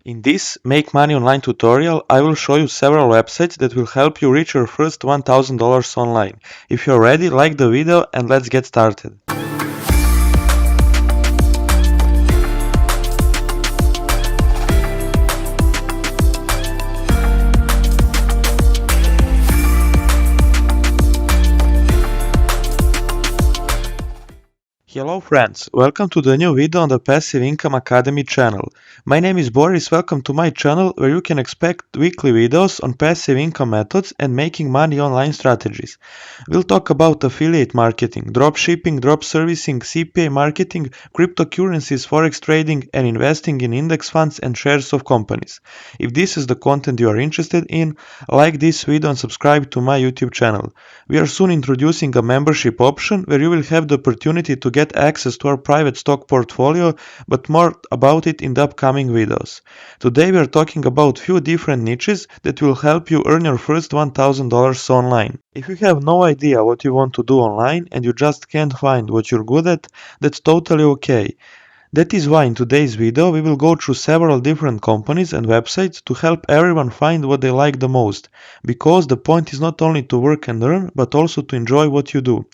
In this Make Money Online tutorial, I will show you several websites that will help you reach your first $1,000 online. If you're ready, like the video and let's get started. Hello friends, welcome to the new video on the Passive Income Academy channel. My name is Boris, welcome to my channel where you can expect weekly videos on passive income methods and making money online strategies. We'll talk about affiliate marketing, dropshipping, drop servicing, CPA marketing, cryptocurrencies, forex trading and investing in index funds and shares of companies. If this is the content you are interested in, like this video and subscribe to my YouTube channel. We are soon introducing a membership option where you will have the opportunity to get access to our private stock portfolio, but more about it in the upcoming videos. Today we are talking about few different niches that will help you earn your first $1,000 online. If you have no idea what you want to do online and you just can't find what you're good at, that's totally okay. That is why in today's video we will go through several different companies and websites to help everyone find what they like the most, because the point is not only to work and earn, but also to enjoy what you do.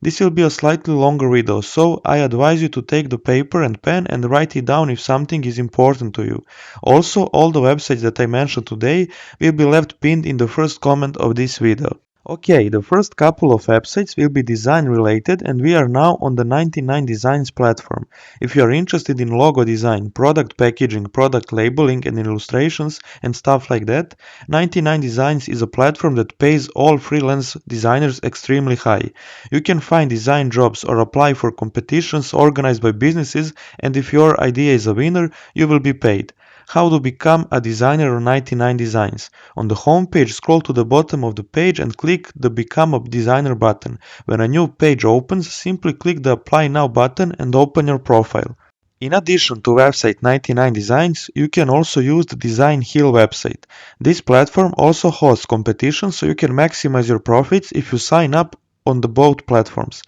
This will be a slightly longer video, so I advise you to take the paper and pen and write it down if something is important to you. Also, all the websites that I mentioned today will be left pinned in the first comment of this video. Okay, the first couple of websites will be design related and we are now on the 99 Designs platform. If you are interested in logo design, product packaging, product labeling and illustrations and stuff like that, 99 Designs is a platform that pays all freelance designers extremely high. You can find design jobs or apply for competitions organized by businesses, and if your idea is a winner, you will be paid. How to become a designer on 99 Designs. On the home page, scroll to the bottom of the page and click the Become a Designer button. When a new page opens, simply click the Apply Now button and open your profile. In addition to website 99 Designs, you can also use the Design Hill website. This platform also hosts competitions, so you can maximize your profits if you sign up on the both platforms.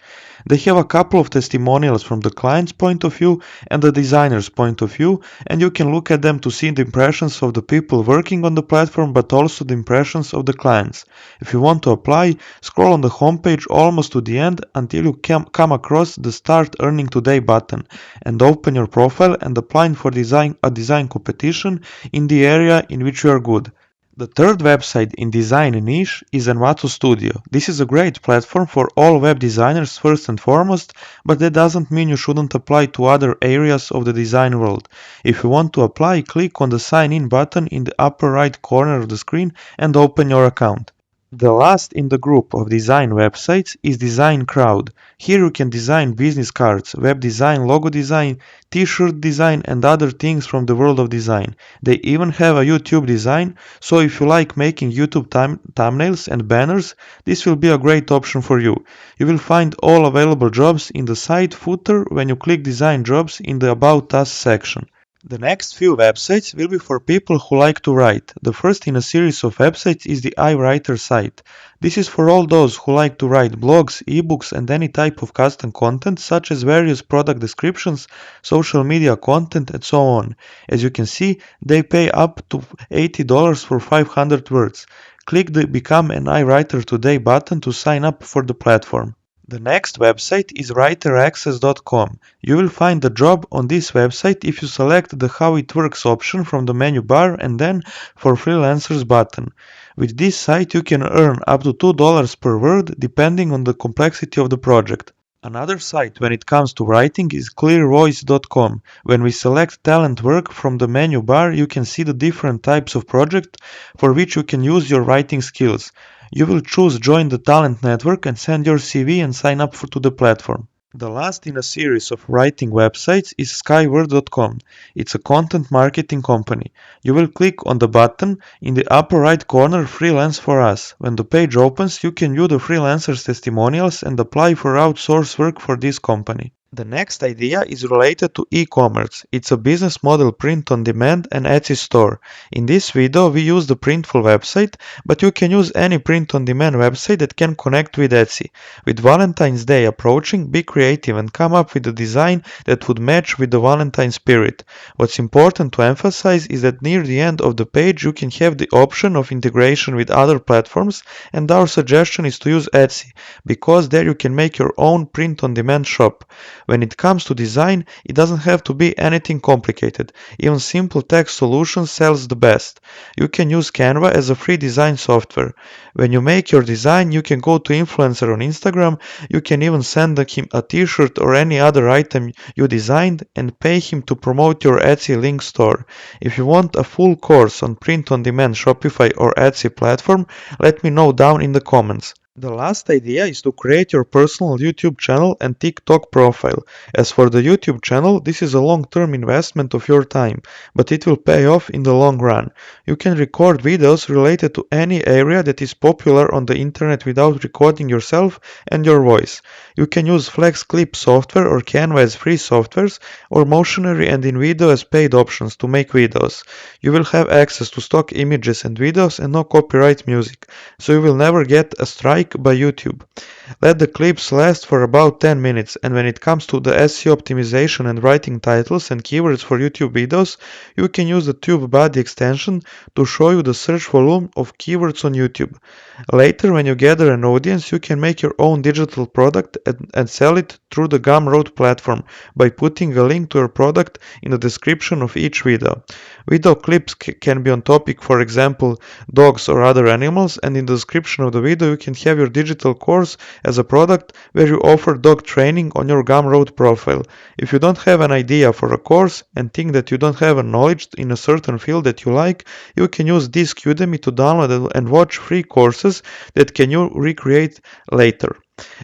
They have a couple of testimonials from the client's point of view and the designer's point of view, and you can look at them to see the impressions of the people working on the platform, but also the impressions of the clients. If you want to apply, scroll on the homepage almost to the end until you come across the Start Earning Today button and open your profile and apply for a design competition in the area in which you are good. The third website in design niche is Nuatu Studio. This is a great platform for all web designers first and foremost, but that doesn't mean you shouldn't apply to other areas of the design world. If you want to apply, click on the sign in button in the upper right corner of the screen and open your account. The last in the group of design websites is Design Crowd. Here you can design business cards, web design, logo design, t-shirt design and other things from the world of design. They even have a YouTube design, so if you like making YouTube thumbnails and banners, this will be a great option for you. You will find all available jobs in the site footer when you click Design Jobs in the About Us section. The next few websites will be for people who like to write. The first in a series of websites is the Iwriter site. This is for all those who like to write blogs, ebooks and any type of custom content such as various product descriptions, social media content and so on. As you can see, they pay up to $80 for 500 words. Click the Become an Iwriter Today button to sign up for the platform. The next website is Writeraccess Com. You will find a job on this website if you select the How It Works option from the menu bar and then for Freelancers button. With this site you can earn up to $2 per word depending on the complexity of the project. Another site when it comes to writing is clearvoice.com. When we select talent work from the menu bar, you can see the different types of project for which you can use your writing skills. You will choose Join the Talent Network and send your CV and sign up to the platform. The last in a series of writing websites is skyward.com. It's a content marketing company. You will click on the button in the upper right corner Freelance for Us. When the page opens, you can view the freelancers' testimonials and apply for outsource work for this company. The next idea is related to e-commerce. It's a business model print on demand and Etsy store. In this video we use the Printful website, but you can use any print on demand website that can connect with Etsy. With Valentine's Day approaching, be creative and come up with a design that would match with the Valentine spirit. What's important to emphasize is that near the end of the page you can have the option of integration with other platforms, and our suggestion is to use Etsy, because there you can make your own print on demand shop. When it comes to design, it doesn't have to be anything complicated. Even simple text solutions sells the best. You can use Canva as a free design software. When you make your design, you can go to influencer on Instagram, you can even send him a t-shirt or any other item you designed and pay him to promote your Etsy link store. If you want a full course on print on demand Shopify or Etsy platform, let me know down in the comments. The last idea is to create your personal YouTube channel and TikTok profile. As for the YouTube channel, this is a long-term investment of your time, but it will pay off in the long run. You can record videos related to any area that is popular on the internet without recording yourself and your voice. You can use Flex Clip software or Canva as free softwares, or Motionary and InVideo as paid options to make videos. You will have access to stock images and videos and no copyright music, so you will never get a strike by YouTube. Let the clips last for about 10 minutes, and when it comes to the SEO optimization and writing titles and keywords for YouTube videos, you can use the TubeBuddy extension to show you the search volume of keywords on YouTube. Later, when you gather an audience, you can make your own digital product and sell it through the Gumroad platform by putting a link to your product in the description of each video. Video clips can be on topic, for example, dogs or other animals, and in the description of the video you can have your digital course as a product where you offer dog training on your Gumroad profile. If you don't have an idea for a course and think that you don't have a knowledge in a certain field that you like, you can use this Udemy to download and watch free courses that can you recreate later.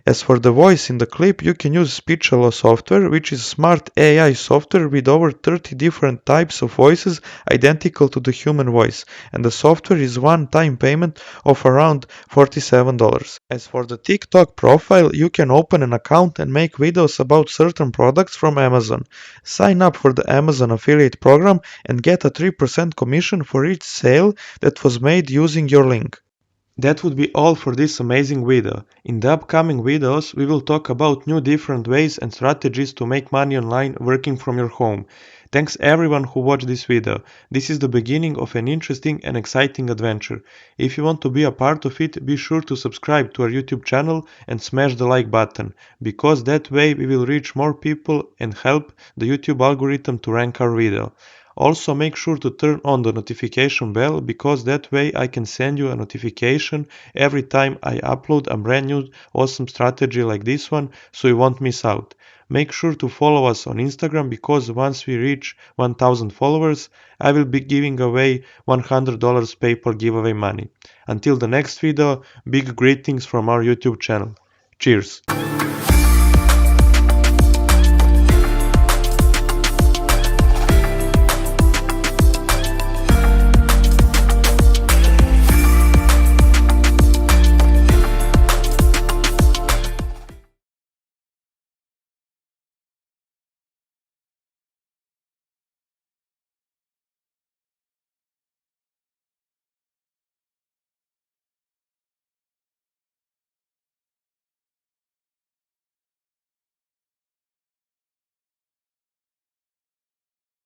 As for the voice in the clip, you can use Speechalo software, which is smart AI software with over 30 different types of voices identical to the human voice, and the software is one-time payment of around $47. As for the TikTok profile, you can open an account and make videos about certain products from Amazon. Sign up for the Amazon affiliate program and get a 3% commission for each sale that was made using your link. That would be all for this amazing video. In the upcoming videos, we will talk about new different ways and strategies to make money online working from your home. Thanks everyone who watched this video. This is the beginning of an interesting and exciting adventure. If you want to be a part of it, be sure to subscribe to our YouTube channel and smash the like button, because that way we will reach more people and help the YouTube algorithm to rank our video. Also, make sure to turn on the notification bell, because that way I can send you a notification every time I upload a brand new awesome strategy like this one, so you won't miss out. Make sure to follow us on Instagram, because once we reach 1000 followers, I will be giving away $100 PayPal giveaway money. Until the next video, big greetings from our YouTube channel. Cheers!